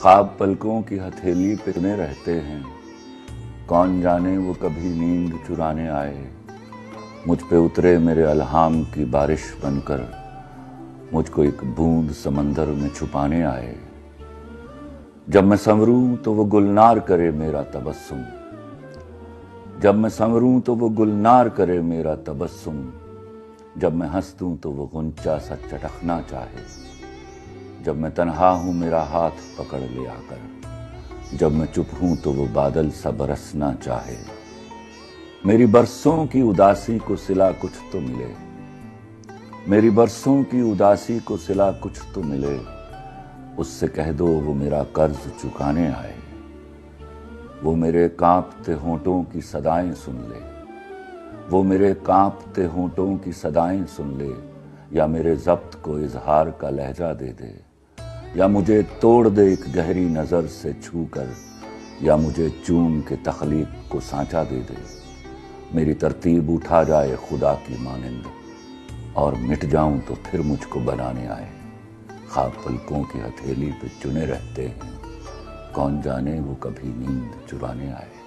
خواب پلکوں کی ہتھیلی پہ بنے رہتے ہیں، کون جانے وہ کبھی نیند چرانے آئے۔ مجھ پہ اترے میرے الہام کی بارش بن کر، مجھ کو ایک بوند سمندر میں چھپانے آئے۔ جب میں سنوروں تو وہ گلنار کرے میرا تبسم، جب میں سنوروں تو وہ گلنار کرے میرا تبسم، جب میں ہنس دوں تو وہ غنچہ سا چٹکنا چاہے۔ جب میں تنہا ہوں میرا ہاتھ پکڑ لے آ کر، جب میں چپ ہوں تو وہ بادل سا برسنا چاہے۔ میری برسوں کی اداسی کو صلہ کچھ تو ملے، میری برسوں کی اداسی کو صلہ کچھ تو ملے، اس سے کہہ دو وہ میرا قرض چکانے آئے۔ وہ میرے کانپتے ہونٹوں کی صدائیں سن لے، وہ میرے کانپتے ہونٹوں کی صدائیں سن لے، یا میرے ضبط کو اظہار کا لہجہ دے دے، یا مجھے توڑ دے ایک گہری نظر سے چھو کر، یا مجھے چوم کے تخلیق کو سانچہ دے دے۔ میری ترتیب اٹھا جائے خدا کی مانند، اور مٹ جاؤں تو پھر مجھ کو بنانے آئے۔ خواب پلکوں کی ہتھیلی پہ چنے رہتے ہیں، کون جانے وہ کبھی نیند چرانے آئے۔